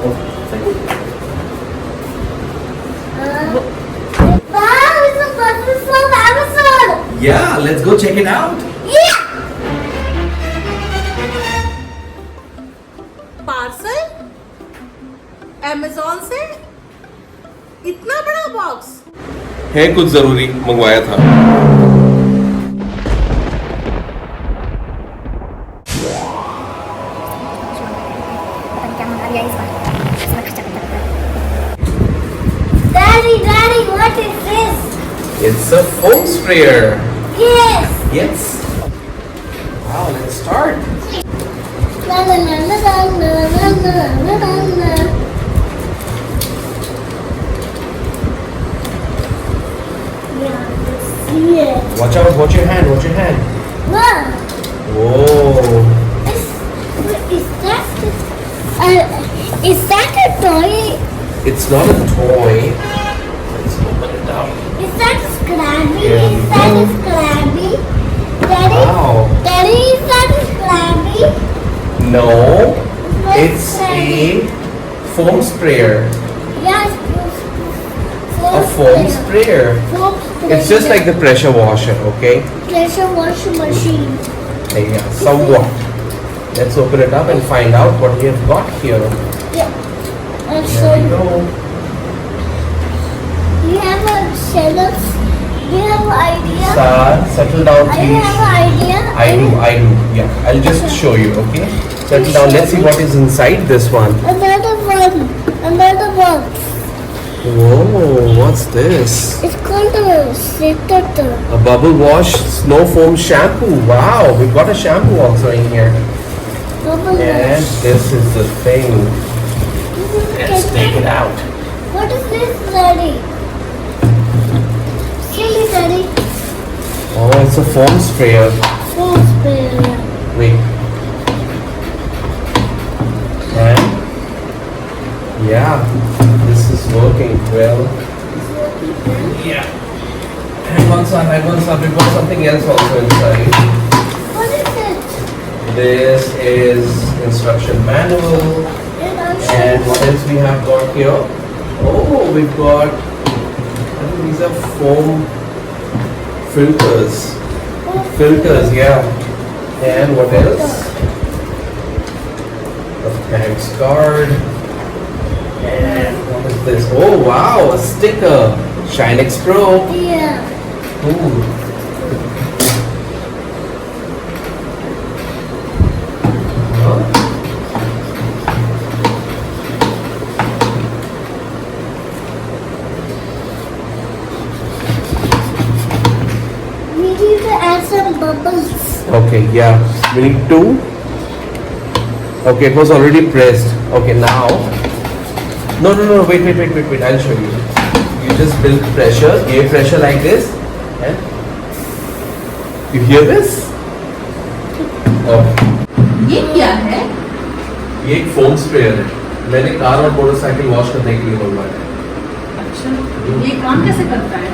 Wow, it's a button from Amazon. Yeah, let's go check it out. Yeah. Parcel Amazon से इतना बड़ा box है कुछ जरूरी मंगवाया था। Daddy, what is this? It's a foam sprayer. Yes. Yes. Wow, let's start. La la la la la la la la la la. Yeah, let's see it. Watch out! Watch your hand! Watch your hand! Wow. Whoa! Is that a toy? It's not a toy. Let's open it up. Is that Scrabby? Yeah. Is that a Scrabby? Daddy? Wow. Daddy, is that a Scrabby? No, What's it's Scrabby? a foam sprayer. Yes. A foam sprayer. Foam sprayer. It's just like the pressure washer, okay? Pressure washing machine. Yeah, somewhat. Let's open it up and find out what we have got here. Yeah. And There so we go. you have a setup. Do you have an idea? Sir, settle down, I please. have an idea. I do. Yeah, I'll just show you, okay? Settle down. Let's see what is inside this one. Another one. Another box. Whoa, what's this? It's called a setup. A bubble wash snow foam shampoo. Wow, we've got a shampoo also in here. Bubble And wash. this is the thing. Let's take it out. What is this, Daddy? Silly Daddy. Oh, it's a foam sprayer. Foam sprayer. Wait. And yeah, this is working well. Yeah. Hang on, sir. We've got something else also inside. What is it? This is instruction manual. And what else we have got here? Oh, we've got, I think these are foam filters. Filters, yeah. And what else? A thanks card. And what is this? Oh wow, a sticker. ShineXPro. Yeah. Ooh. We need to add some bubbles. Okay, yeah. We need two. Okay, it was already pressed. Okay, now. No, wait. I'll show you. You just build pressure, air pressure like this. And you hear this? Okay. ये क्या है? ये एक foam sprayer है। मैंने car और motorcycle wash करने के लिए मंगवाया है। अच्छा, ये काम कैसे करता है?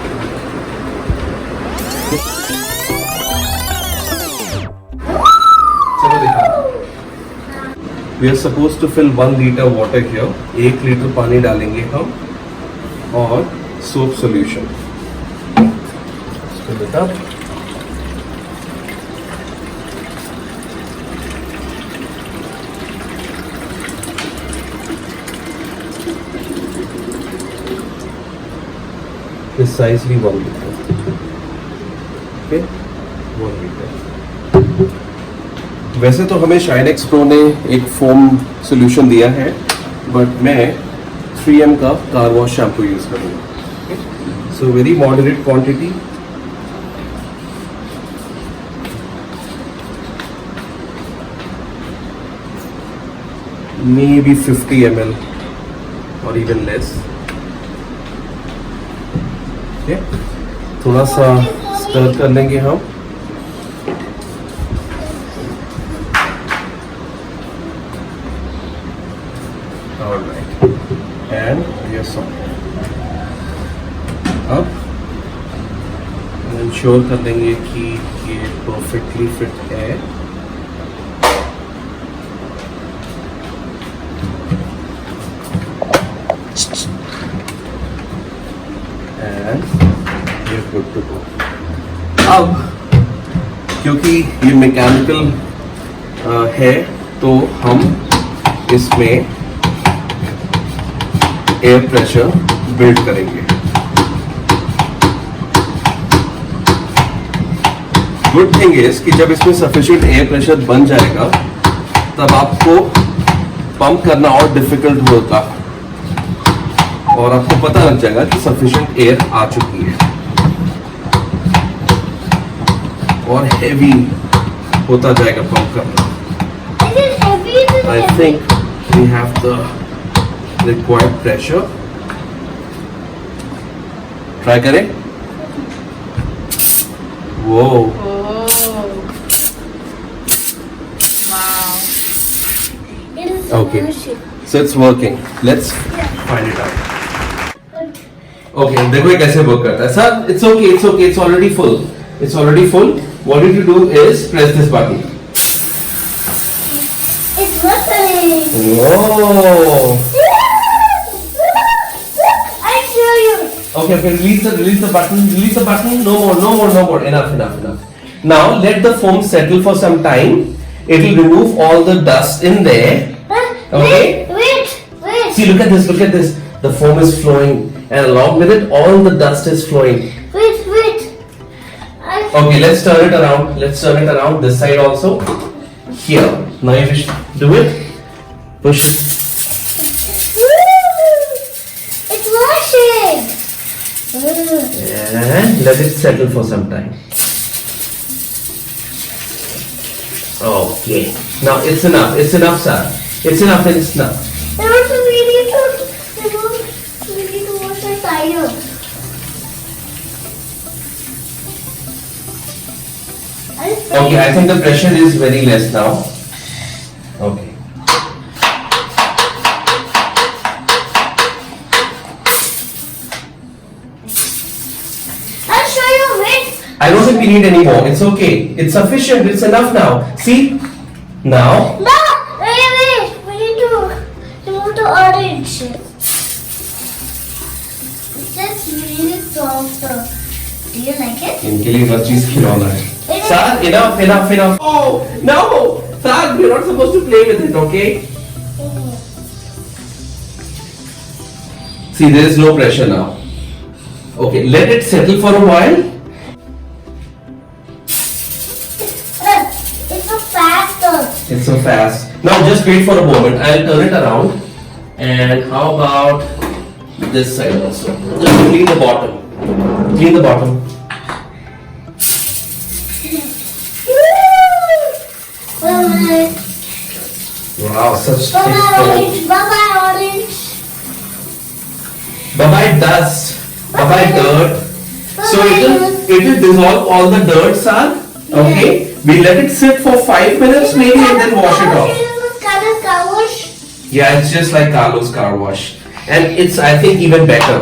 चलो दिखा। We are supposed to fill 1 liter water here. 1 litre पानी डालेंगे हम और soap solution. Fill it up. Precisely 1 liter. Okay, 1 liter. वैसे तो हमें ShineXPro ने एक फोम सोल्यूशन दिया है, बट मैं 3M का कार वॉश शैम्पू यूज करूँगा. So very moderate quantity. Maybe 50 ml or even less. Okay. थोड़ा सा स्टर कर लेंगे हम. Alright. And yes, अब इंश्योर कर देंगे कि ये परफेक्टली फिट है. अब क्योंकि ये मैकेनिकल है तो हम इसमें एयर प्रेशर बिल्ड करेंगे। गुड थिंग इज कि जब इसमें सफिशिएंट एयर प्रेशर बन जाएगा तब आपको पंप करना और डिफिकल्ट होगा और आपको पता लग जाएगा कि सफिशिएंट एयर आ चुकी है और हेवी होता जाएगा पंप करना। I think we have the required pressure. Try करें? Whoa! Wow. Okay, so it's working. Let's find it out. Okay, देखो ये कैसे work करता है। Sir, it's okay, it's okay, it's already full. It's already full. What you need to do is press this button. It's working. Whoa! I show you. Okay, release the button. Release the button. No more. Enough. Now let the foam settle for some time. It will remove all the dust in there. Okay. Wait. See, look at this. The foam is flowing, and along with it, all the dust is flowing. Wait. Okay, let's turn it around. This side also. Here. Now you just do it. Push it. It's washing. And let it settle for some time. Okay. Now it's enough, sir. It's enough. And also we need to wash our tire. Okay, I think the pressure is very less now. Okay. I'll show you. Wait. I don't think we need any more. It's okay. It's sufficient. It's enough now. See? Now. No. Wait. We need to remove the orange. It's just really soft. Do you like it? इनके लिए हर चीज खिलौना है। Sir, enough. Oh, no! Sir, we're not supposed to play with it, okay? See, there is no pressure now. Okay, let it settle for a while. It's so fast. It's so fast. Now just wait for a moment. I'll turn it around. And how about this side also? Just clean the bottom. Wow, such thick foam. Bye-bye orange. Bye-bye dust. Bye-bye dirt. So it will dissolve all the dirt, sir. Okay. We let it sit for 5 minutes maybe and then wash it off. Carlos car wash. Yeah, it's just like Carlos car wash. And it's, I think, even better.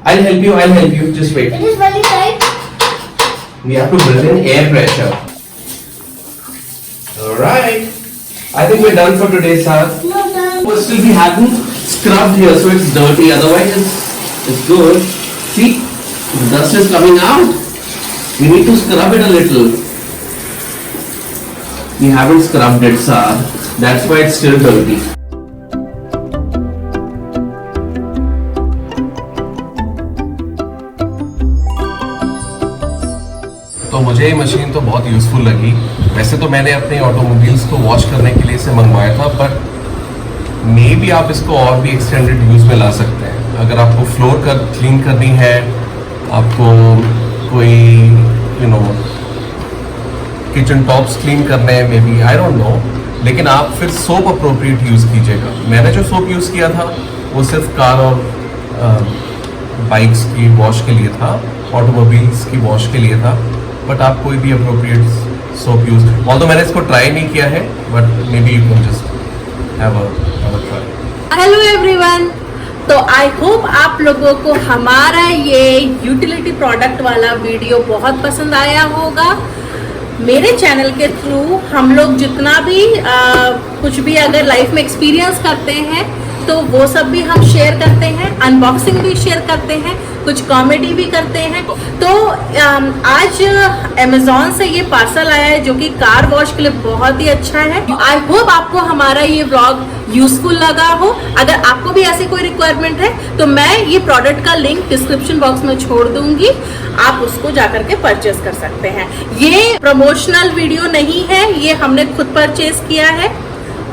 I'll help you. Just wait. It is very tight. We have to build in air pressure. Alright. I think we're done for today, sir. No, done. But still we haven't scrubbed here, so it's dirty. Otherwise it's good. See? The dust is coming out. We need to scrub it a little. We haven't scrubbed it, sir. That's why it's still dirty. तो मुझे ये machine तो बहुत useful लगी। वैसे तो मैंने अपने ऑटोमोबाइल्स को वॉश करने के लिए इसे मंगवाया था, बट मे बी आप इसको और भी एक्सटेंडेड यूज़ में ला सकते हैं। अगर आपको फ्लोर क्लीन करनी है, आपको कोई किचन टॉप्स क्लीन करने हैं, may be, I don't know, लेकिन आप फिर सोप अप्रोप्रिएट यूज़ कीजिएगा। मैंने जो सोप यूज़ किया था वो सिर्फ कार और बाइक्स की वॉश के लिए था, ऑटोमोबाइल्स की वॉश के लिए था, बट आप कोई भी अप्रोप्रिएट सोप यूज, ऑल्दो मैंने इसको ट्राई नहीं किया है, but may be you can just have a try. Hello everyone, तो आई होप आप लोगों को हमारा ये यूटिलिटी प्रोडक्ट वाला वीडियो बहुत पसंद आया होगा। मेरे चैनल के थ्रू हम लोग जितना भी कुछ भी अगर लाइफ में एक्सपीरियंस करते हैं तो वो सब भी हम शेयर करते हैं, अनबॉक्सिंग भी शेयर करते हैं, कुछ कॉमेडी भी करते हैं। तो आज अमेजोन से ये पार्सल आया है जो कि कार वॉश के लिए बहुत ही अच्छा है। आई होप आपको हमारा ये व्लॉग यूजफुल लगा हो। अगर आपको भी ऐसी कोई रिक्वायरमेंट है तो मैं ये प्रोडक्ट का लिंक डिस्क्रिप्शन बॉक्स में छोड़ दूंगी, आप उसको जाकर के परचेस कर सकते हैं। ये प्रमोशनल वीडियो नहीं है, ये हमने खुद परचेस किया है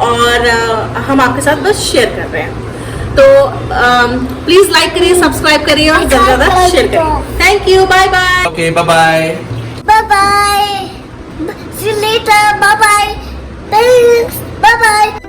और हम आपके साथ बस शेयर कर रहे हैं। तो प्लीज लाइक करिए, सब्सक्राइब करिए और ज्यादा से ज्यादा शेयर करिए। Thank you, bye bye. Okay, bye bye. Bye bye. See you later. Bye bye. Thanks. Bye bye.